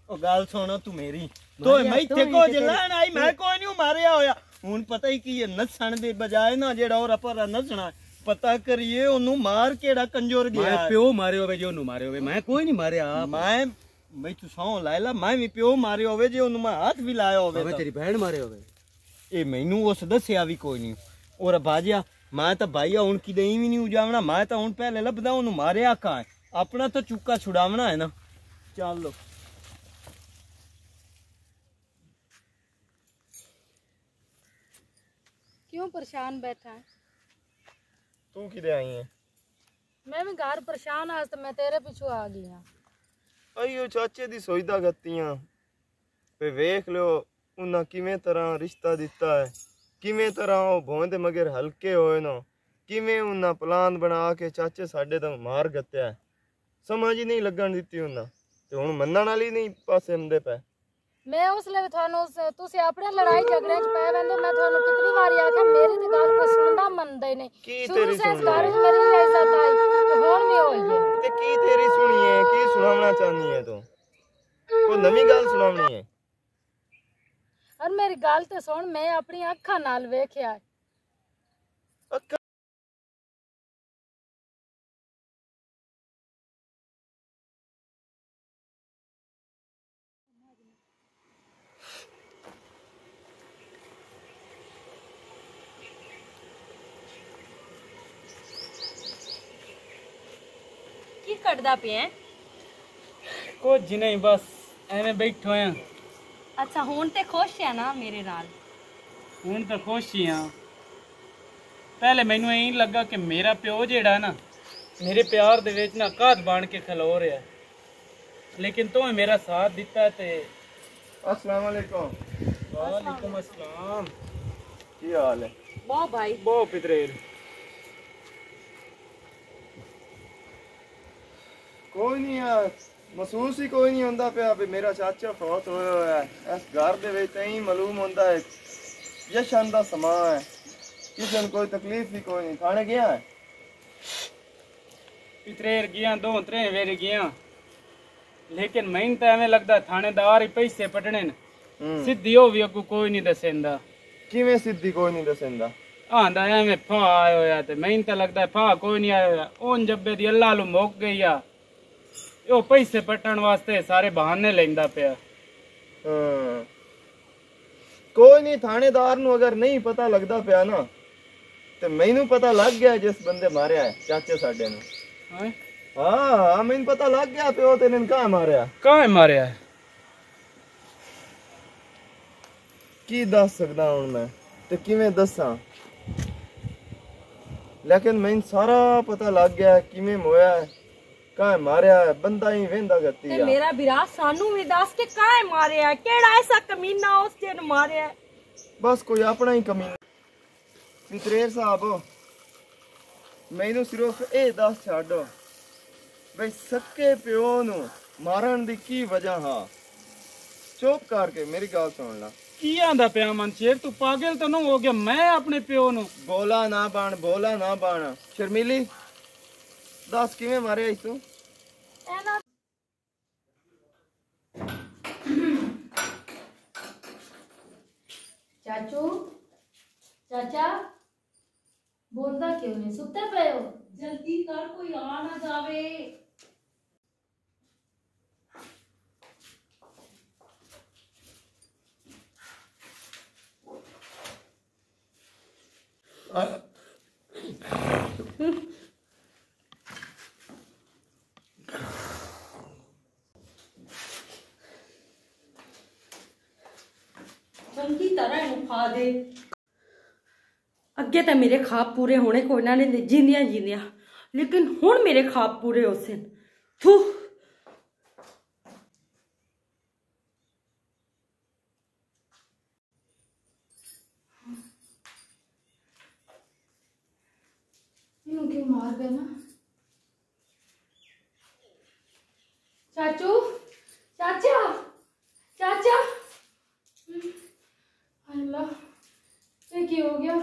[SPEAKER 2] ओ गाल सुनो तू मेरी तो मैं इथे को जलान आई मैं कोई नहीं मारिया होया हुन पता ही की नसण दे बजाय ना जेड़ा और पर नसना पता करिए ओनु मार केड़ा कंजोर गया
[SPEAKER 5] मैं प्यो मारे होवे जो नु मारे होवे मैं कोई नहीं मारिया
[SPEAKER 2] मैं भाई तू सौ लायला मैं भी प्यो मारे होवे जे ओनु मैं हाथ भी लाया होवे
[SPEAKER 5] मैं तेरी बहन मारे होवे
[SPEAKER 2] ए मैनू उस दसिया भी कोई नहीं और बाजिया मैं तो भाई हुन की दई भी नहीं उजावना मैं तो हुन पहले लभदा ओनु मारिया का अपना तो चुक्का छुड़ावना है ना चलो
[SPEAKER 7] क्यों परेशान बैठा है
[SPEAKER 6] तू किदे आई है
[SPEAKER 7] मैं भी घर परेशान आज तो मैं तेरे पीछू आ गई हां
[SPEAKER 6] अयो चाचे दी सोईदा गत्तियां पे वेख लो उन्ना किवें तरह रिश्ता दिता है किवें तरह ओ भोंदे मगर हल्के होए ना किवें उन्ना प्लान बना के चाचे साडे तो मार गत्या है समझ ही नहीं लगन दित्ती उन्ना ते हुन मन्नण वाली नहीं पासे हमदे पे
[SPEAKER 7] मैं उसले थानू तुसी अपने लड़ाई झगड़े च पै वेंदे मैं थानू कितनी बारी आख्या मेरी ते गल कोई सुनदा मनदे नहीं शुरू से इस घर च मेरी इज्जत आई ते हुन भी होई है
[SPEAKER 6] ते की तेरी सुनी है की सुनावना चाहनी है तू कोई नवी गल सुनावनी है
[SPEAKER 7] और मेरी गल ते सुन मैं अपनी अखां नाल वेखिया
[SPEAKER 1] की कटदा पे
[SPEAKER 8] कुछ नहीं बस एवें बैठो हैं
[SPEAKER 1] अच्छा हुन ते खुश है ना मेरे नाल
[SPEAKER 8] हुन तो खुश ही हां पहले मैनू यही लगा कि मेरा प्यो जेड़ा ना मेरे प्यार दे विच ना काद बन के खलो रहा है लेकिन तू मेरा साथ दिता ते
[SPEAKER 6] अस्सलाम वालेकुम
[SPEAKER 8] वालेकुम अस्सलाम
[SPEAKER 6] की हाल है
[SPEAKER 1] बहुत भाई
[SPEAKER 8] बहुत पितरेर
[SPEAKER 6] कोई नहीं यार महसूस ही कोई नहीं होंदा पिया भी मेरा चाचा फौत होया है इस घर दे विच तई मालूम होंदा है जशन दा समा है किसी ने कोई तकलीफ ही कोई नहीं थाने गया है
[SPEAKER 8] पितरेर गया 2-3 वेर गया लेकिन मैंने तो एवें लगदा थानेदार ही पैसे पटने न सीधी हो भी अगू कोई नहीं दसेंदा
[SPEAKER 6] ਕਿਵੇਂ ਸਿੱਧੀ ਕੋਈ ਨਹੀਂ ਦੱਸਦਾ
[SPEAKER 8] ਆਂਦਾ ਐਵੇਂ ਫਾ ਆਇਆ ਹੋਇਆ ਤੇ ਮੈਨੂੰ ਤਾਂ ਲੱਗਦਾ ਫਾ ਕੋਈ ਨਹੀਂ ਆਇਆ ਹੋਇਆ ਉਹ ਜੱਬੇ ਦੀ ਅੱਲਾ ਨੂੰ ਮੁੱਕ ਗਈ ਆ ਉਹ ਪੈਸੇ ਪਟਣ ਵਾਸਤੇ ਸਾਰੇ ਬਹਾਨੇ ਲੈਂਦਾ ਪਿਆ
[SPEAKER 6] ਹਾਂ ਕੋਈ ਨਹੀਂ ਥਾਣੇਦਾਰ ਨੂੰ ਅਗਰ ਨਹੀਂ ਪਤਾ ਲੱਗਦਾ ਪਿਆ ਨਾ ਤੇ ਮੈਨੂੰ ਪਤਾ ਲੱਗ ਗਿਆ ਜਿਸ ਬੰਦੇ ਮਾਰਿਆ ਹੈ ਚਾਚੇ ਸਾਡੇ ਨੂੰ
[SPEAKER 8] ਹਾਂ
[SPEAKER 6] ਹਾਂ ਮੈਨੂੰ ਪਤਾ ਲੱਗ ਗਿਆ ਪਿਓ ਤੇ ਨੇ ਕਾ ਮਾਰਿਆ
[SPEAKER 8] ਮਾਰਿਆ
[SPEAKER 6] ਕੀ ਦੱਸ ਸਕਦਾ ਹੁਣ ਮੈਂ ਤੇ ਕਿਵੇਂ ਦੱਸਾਂ ਲੇਕਿਨ ਮੈਨੂੰ ਸਾਰਾ ਪਤਾ ਲੱਗ ਗਿਆ ਕਿਵੇਂ ਹੋਇਆ ਕਾਹ ਮਾਰਿਆ ਬੰਦਾ ਹੀ ਵੇਂਦਾ ਗੱਤੀ
[SPEAKER 1] ਤੇ ਮੇਰਾ ਵੀਰਾ ਸਾਨੂੰ ਵੀ ਦੱਸ ਕੇ ਕਾਹ ਮਾਰਿਆ ਕਿਹੜਾ ਐਸਾ ਕਮੀਨਾ ਉਸ ਦਿਨ ਮਾਰਿਆ
[SPEAKER 6] ਬਸ ਕੋਈ ਆਪਣਾ ਹੀ ਕਮੀਨਾ ਮਿੱਤਰੇਰ ਸਾਹਿਬ ਮੈਨੂੰ ਸਿਰਫ ਇਹ ਦੱਸ ਛੱਡੋ ਬਈ ਸੱਕੇ ਪਿਓ ਨੂੰ ਮਾਰਨ ਦੀ ਕੀ ਵਜ੍ਹਾ ਹਾਂ ਚੁੱਪ ਕਰਕੇ ਮੇਰੀ ਗੱਲ ਸੁਣ ਲੈ
[SPEAKER 8] ਕੀ ਆਂਦਾ ਪਿਆ ਮਨਸ਼ੇਰ ਤੂੰ ਪਾਗਲ ਤਾਂ ਨਾ ਹੋ ਗਿਆ ਮੈਂ ਆਪਣੇ ਪਿਓ ਨੂੰ
[SPEAKER 6] ਬੋਲਾ ਨਾ ਬਣ ਸ਼ਰਮੀਲੀ ਦੱਸ ਕਿਵੇਂ ਮਾਰਿਆ ਇਸ ਤੂੰ
[SPEAKER 7] ਚਾਚਾ ਬੋਲਦਾ ਕਿਉਂ ਨਹੀਂ ਸੁੱਤੇ ਪਏ ਹੋ
[SPEAKER 1] ਜਲਦੀ ਕਰ ਕੋਈ ਆ ਨਾ ਜਾਵੇ ਚੰਗੀ ਤਰ੍ਹਾਂ ਇਹਨੂੰ ਖਾ ਦੇ ਅੱਗੇ ਤਾਂ ਮੇਰੇ ਖਾਬ ਪੂਰੇ ਹੋਣੇ ਕੋਈ ਨਾ ਨੇ ਜਿੰਦਿਆਂ ਲੇਕਿਨ ਹੁਣ ਮੇਰੇ ਖਾਬ ਪੂਰੇ ਹੋ ਸਨ ਥੂ
[SPEAKER 7] ਇਹਨੂੰ ਕਿਉਂ ਮਾਰ ਗਏ ਨਾ ਚਾਚਾ ਅੱਲਾ ਇਹ ਕੀ ਹੋ ਗਿਆ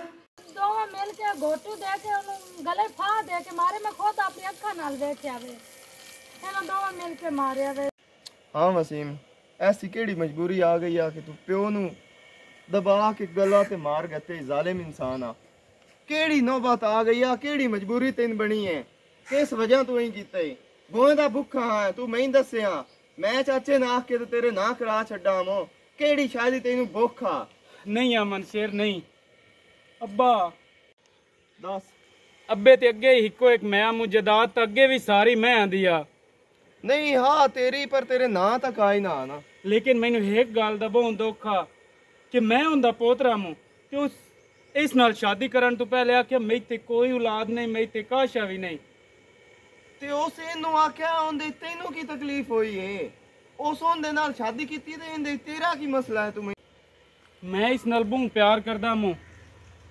[SPEAKER 7] ਦੋਵੇਂ ਮਿਲ ਕੇ ਗੋਟੂ ਦੇ ਕੇ ਉਹਨੂੰ ਗਲੇ ਫਾ ਦੇ ਕੇ ਮਾਰੇ ਮੈਂ ਖੁਦ ਆਪਣੀ ਅੱਖਾਂ ਨਾਲ ਦੇਖਿਆ ਵੇ ਇਹਨਾਂ ਦੋਵੇਂ ਮਿਲ ਕੇ ਮਾਰਿਆ ਵੇ
[SPEAKER 6] ਹਾਂ ਵਸੀਮ ਐਸੀ ਕਿਹੜੀ ਮਜਬੂਰੀ ਆ ਗਈ ਆ ਕਿ ਤੂੰ ਪਿਓ ਨੂੰ ਦਬਾ ਕੇ ਗਲਾ ਤੇ ਮਾਰ ਗੱਤੇ ਜ਼ਾਲਿਮ ਇਨਸਾਨ ਆ ਕਿਹੜੀ ਨੌਬਤ ਆ ਗਈ ਆ ਕਿਹੜੀ ਮਜਬੂਰੀ ਤੈਨੂੰ ਬਣੀ ਹੈ ਕਿਸ ਵਜ੍ਹਾ ਤੂੰ ਹੀ ਕੀਤਾ ਈ ਬੋਏ ਦਾ ਭੁੱਖਾ ਹੈ ਤੂੰ ਮੈਂ ਦੱਸਿਆ ਮੈਂ ਚਾਚੇ ਨਾਲ ਕੇ ਤੇ ਤੇਰੇ ਨਾ ਕਰਾ ਛੱਡਾਂ ਮੋ ਕਿਹੜੀ ਸ਼ਾਇਦ ਤੈਨੂੰ ਭੁੱਖਾ
[SPEAKER 8] ਨਹੀਂ ਆ ਮਨਸ਼ੇਰ ਨਹੀਂ ਅੱਬਾ
[SPEAKER 6] ਦੱਸ
[SPEAKER 8] ਅੱਬੇ ਤੇ ਅੱਗੇ ਹੀ ਇੱਕੋ ਇੱਕ ਮੈਂ ਮੁਜਦਾਦ ਤਾਂ ਅੱਗੇ ਵੀ ਸਾਰੀ ਮੈਂ ਆਂਦੀ ਆ
[SPEAKER 6] ਨਹੀਂ ਹਾਂ ਤੇਰੀ ਪਰ ਤੇਰੇ ਨਾਂ ਤੱਕ ਆਈ ਨਾ ਨਾ
[SPEAKER 8] ਲੇਕਿਨ ਮੈਨੂੰ ਇੱਕ ਗੱਲ ਦਾ ਬਹੁਤ ਦੁੱਖ ਆ ਕਿ ਮੈਂ ਉਹਦਾ ਪੋਤਰਾ ਮੂੰ ਤੇ ਉਸ ਇਸ ਨਾਲ ਸ਼ਾਦੀ ਕਰਨ ਤੋਂ ਪਹਿਲੇ ਆਖਿਆ ਮੇਰੀ ਤੇ ਕੋਈ ਔਲਾਦ ਨਹੀਂ ਮੇਰੀ ਤੇ ਕਾਸ਼ਾ ਵੀ ਨਹੀਂ
[SPEAKER 6] ਤੇ ਉਸ ਇਹਨੂੰ ਆਖਿਆ ਉਹਦੇ ਤੈਨੂੰ ਕੀ ਤਕਲੀਫ ਹੋਈ ਏ ਉਸ ਉਹਦੇ ਨਾਲ ਸ਼ਾਦੀ ਕੀਤੀ ਤੇ ਇਹਦੇ ਤੇਰਾ ਕੀ ਮਸਲਾ ਹੈ ਤੂੰ
[SPEAKER 8] ਮੈਂ ਇਸ ਨਾਲ ਬਹੁਤ ਪਿਆਰ ਕਰਦਾ ਮੂੰ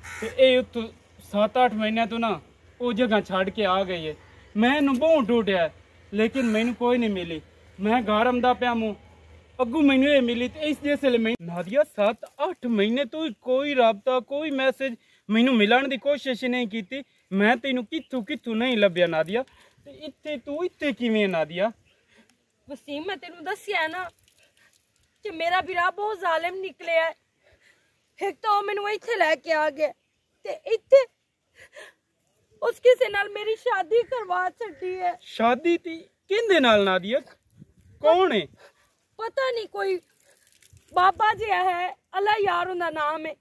[SPEAKER 8] ਤੇ ਇਹ ਉੱਥੋਂ 7-8 ਮਹੀਨਿਆਂ ਤੋਂ ਨਾ ਉਹ ਜਗ੍ਹਾ ਛੱਡ ਕੇ ਆ ਗਈ ਹੈ ਮੈਂ ਇਹਨੂੰ ਬਹੁਤ ਢੂੰਡਿਆ ਲੇਕਿਨ ਮੈਨੂੰ ਕੋਈ ਨਹੀਂ ਮਿਲੀ ਮੈਂ ਘਰ ਆਉਂਦਾ ਪਿਆ ਮੂੰ ਅੱਗੂ ਮੈਨੂੰ ਇਹ ਮਿਲੀ ਤੇ ਇਸ ਜੈਸੇ ਲਈ ਮੈਂ ਨਾਦੀਆ 7-8 ਮਹੀਨੇ ਤੋਂ ਕੋਈ ਰਾਬਤਾ ਕੋਈ ਮੈਸੇਜ ਮੈਨੂੰ ਮਿਲਣ ਦੀ ਕੋਸ਼ਿਸ਼ ਨਹੀਂ ਕੀਤੀ ਮੈਂ ਤੈਨੂੰ ਕਿੱਥੋਂ ਨਹੀਂ ਲੱਭਿਆ ਨਾਦੀਆ ਤੇ ਇੱਥੇ ਤੂੰ ਇੱਥੇ ਕਿਵੇਂ ਨਾਦੀਆ
[SPEAKER 1] ਵਸੀਮ ਮੈਂ ਤੈਨੂੰ ਦੱਸਿਆ ਨਾ ਕਿ ਮੇਰਾ ਵੀਰਾ ਬਹੁਤ ਜ਼ਾਲਿਮ ਨਿਕਲਿਆ ਇੱਕ ਤਾਂ ਉਹ ਮੈਨੂੰ ਇੱਥੇ ਲੈ ਕੇ ਆ ਗਿਆ ਤੇ ਇੱਥੇ ਉਸ ਕਿਸੇ ਨਾਲ ਮੇਰੀ ਸ਼ਾਦੀ ਕਰਵਾ ਛੱਡੀ ਹੈ
[SPEAKER 8] ਸ਼ਾਦੀ ਤੀ ਕਿਹਦੇ ਨਾਲ ਨਾਦੀਆ ਕੌਣ ਹੈ
[SPEAKER 1] ਪਤਾ ਨਹੀਂ ਕੋਈ ਬਾਬਾ ਜੀ ਹੈ ਅੱਲਾ ਯਾਰ ਉਹਦਾ ਨਾਮ ਹੈ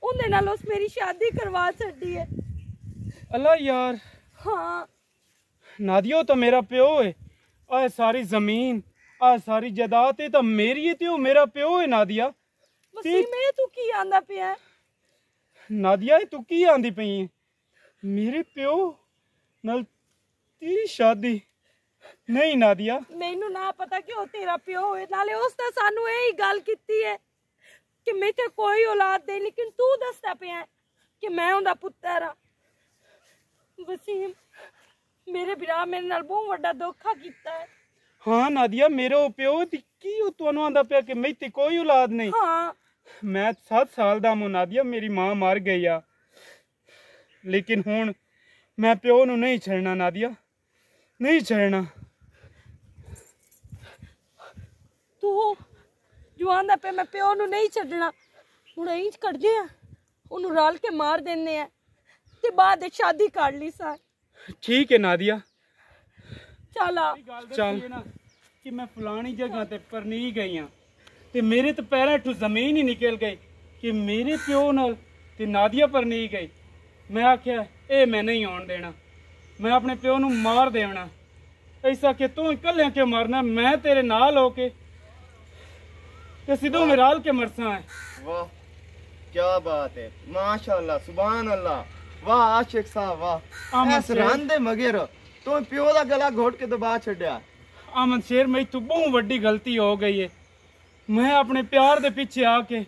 [SPEAKER 1] ਉਹਦੇ ਨਾਲ ਉਸ ਮੇਰੀ ਸ਼ਾਦੀ ਕਰਵਾ ਛੱਡੀ ਹੈ
[SPEAKER 8] ਅੱਲਾ ਯਾਰ
[SPEAKER 1] ਹਾਂ
[SPEAKER 8] ਨਾਦੀਆ ਤਾਂ ਮੇਰਾ ਪਿਓ ਹੈ ਆ ਸਾਰੀ ਜ਼ਮੀਨ ਆ ਸਾਰੀ ਜਾਇਦਾਦ ਇਹ ਤਾਂ ਮੇਰੀ ਹੈ ਤੇ ਉਹ ਮੇਰਾ ਪਿਓ ਹੈ ਨਾਦੀਆ
[SPEAKER 1] ਵਸੀਮ ਇਹ ਤੂੰ ਕੀ ਆਂਦਾ ਪਿਆ
[SPEAKER 8] ਨਾਦੀਆ ਤੂੰ ਕੀ ਆਂਦੀ ਪਈ ਹੈ ਮੇਰੇ ਪਿਓ ਨਾਲ ਤੇਰੀ ਸ਼ਾਦੀ ਨਹੀਂ ਨਾਦੀਆ
[SPEAKER 1] ਮੈਨੂੰ ਨਾ ਪਤਾ ਕਿ ਉਹ ਤੇਰਾ ਪਿਓ ਹੋਏ ਨਾਲੇ ਉਸ ਨੇ ਸਾਨੂੰ ਇਹ ਹੀ ਗੱਲ ਕੀਤੀ ਹੈ ਕਿ ਮੇਰੇ ਕੋਈ ਔਲਾਦ ਨਹੀਂ ਲੇਕਿਨ ਤੂੰ ਦੱਸਦਾ ਪਿਆ ਕਿ ਮੈਂ ਉਹਦਾ ਪੁੱਤਰ ਆ ਵਸੀਮ ਮੇਰੇ ਵੀਰਾ ਮੇਰੇ ਨਾਲ ਬਹੁਤ ਵੱਡਾ ਧੋਖਾ ਕੀਤਾ ਹੈ
[SPEAKER 8] ਹਾਂ ਨਾਦੀਆ ਮੇਰੇ ਪਿਓ ਦੀ ਕੀ ਉਹ ਤੁਹਾਨੂੰ ਆਂਦਾ ਪਿਆ ਕਿ ਮੇਰੇ ਤੇ ਕੋਈ ਔਲਾਦ ਨਹੀਂ
[SPEAKER 1] ਹਾਂ
[SPEAKER 8] ਮੈਂ 7 ਸਾਲ ਦਾ ਹਾਂ ਨਾਦੀਆ ਮੇਰੀ ਮਾਂ ਮਰ ਗਈ ਆ ਲੇਕਿਨ ਹੁਣ ਮੈਂ ਪਿਓ ਨੂੰ ਨਹੀਂ ਛੱਡਣਾ ਨਾਦੀਆ ਨਹੀਂ ਛੱਡਣਾ
[SPEAKER 1] ਤੂੰ ਜੋ ਆਂਦਾ ਪਿਆ ਮੈਂ ਪਿਓ ਨੂੰ ਨਹੀਂ ਛੱਡਣਾ ਹੁਣ ਇੰਜ ਕਰਦੇ ਆ, ਉਹਨੂੰ ਰਲ ਕੇ ਮਾਰ ਦਿੰਦੇ ਆ ਤੇ ਬਾਅਦ ਵਿੱਚ ਸ਼ਾਦੀ ਕਰ ਲਈ ਸਾਂ।
[SPEAKER 8] ਠੀਕ ਹੈ ਨਾਦੀਆ,
[SPEAKER 1] ਚੱਲ ਆ।
[SPEAKER 8] ਚੱਲ ਕਿ ਮੈਂ ਫਲਾਣੀ ਜਗ੍ਹਾ ਤੇ ਪਰਨੀ ਗਈ ਹਾਂ ਤੇ ਮੇਰੇ ਤੇ ਪੈਰਾਂ ਹੇਠੋਂ ਜ਼ਮੀਨ ਹੀ ਨਿਕਲ ਗਈ ਕਿ ਮੇਰੇ ਪਿਓ ਨਾਲ ਤੇ ਨਾਦੀਆ ਪਰਨੀ ਗਈ। ਮੈਂ ਆਖਿਆ ਇਹ ਮੈਂ ਨਹੀਂ ਆਉਣ ਦੇਣਾ, ਮੈਂ ਆਪਣੇ ਪਿਓ ਨੂੰ ਮਾਰ ਦੇਣਾ। ऐसा कि तू इकल्ले के मरना, मैं तेरे नाल होके ते सिद्धू मिराल के मरसा है।
[SPEAKER 6] वाह क्या बात है, माशाअल्लाह सुभान अल्लाह, वाह आशिक साहब वाह। ऐस रंदे मगर तू प्यो दा गला घोट के दबा छड्या।
[SPEAKER 8] अमन शेर मेरी तो बहुत वड्डी गलती हो गई है, मैं अपने प्यार दे पीछे आके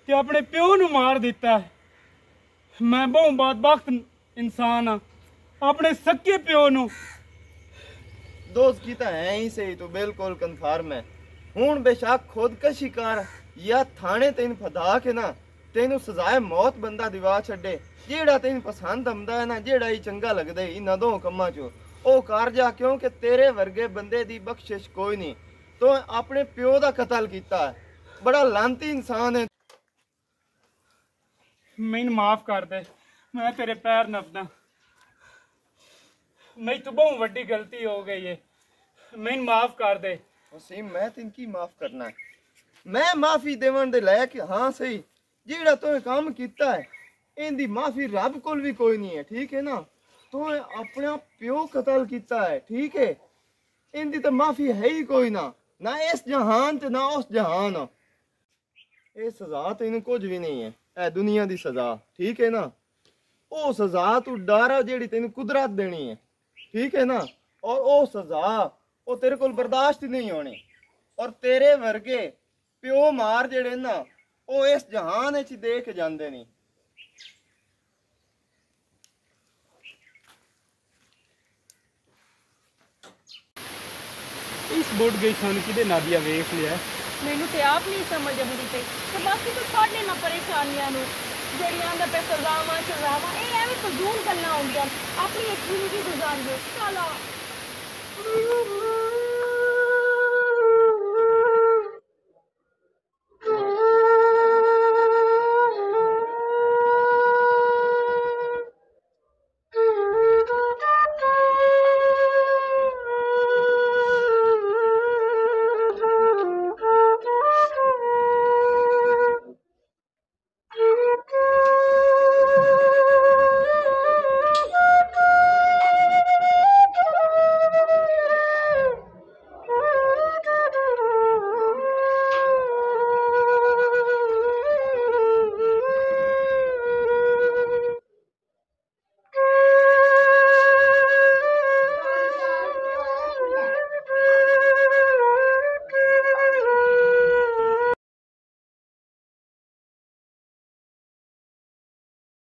[SPEAKER 8] ते अपने प्यो नू मार दिता है। मैं बहुत बदबख्त इंसान हाँ, अपने सक्के प्यो नू
[SPEAKER 6] दोस्त की तो है ही सही, तो बिल्कुल कन्फर्म है। हुण बेशक खुदकशी कर या थाने तेन फदा के ना तेनू सजाए मौत बंदा दिवा छड्डे, जेड़ा तेन पसंद आंदा है ना, जेड़ा ही चंगा लगदा है इन्हां दो कम्मां चो ओ कर जा, क्योंकि तेरे वर्गे बंदे दी बख्शिश कोई नहीं। तो अपने प्यो दा कत्ल कीता है, बड़ा लानती इंसान है।
[SPEAKER 8] मैनू माफ कर दे, मैं तेरे पैर नपदा, मेरी तो बहुत वड्डी गलती हो गई है, मैनू माफ कर दे।
[SPEAKER 6] वसीम मैं तेन की माफ करना है, मैं माफी देवन दे लायक हाँ सही, जेड़ा तू काम कीता है इंदी माफी रब कोल भी कोई नहीं है, ठीक है ना। तू अपना प्यो कत्ल कीता है, ठीक है, इंदी तो माफी है ही कोई ना, ना इस जहान ते ना उस जहान। ये सजा तेन कुछ भी नहीं है, ए दुनिया दी सजा, ठीक है ना। ओ सजा तू डर जेड़ी तेन कुदरत देनी है, ठीक है ना। और ओ सजा ओ तेरे कोल बर्दाश्त ही नहीं होनी। और तेरे वर्गे प्यो मार जेड़े ना ओ इस जहान विच देख जांदे नहीं।
[SPEAKER 8] इस बुढ़ गई सन कि नादिया वेख लिया,
[SPEAKER 1] मैनू ते आप नहीं समझ आती पे, तो बाकी तो छड़ लेना परेशानियां नू ਜਿਹੜੀਆਂ ਦਾ पे सजावां सजावां ਇਹ ਐਵੇਂ ਫਜ਼ੂਲ ਗੱਲਾਂ ਹੁੰਦੀਆਂ, ਆਪਣੀ ਇੱਕ ਜ਼ਿੰਦਗੀ ਗੁਜ਼ਾਰੀਓ। ਚਲੋ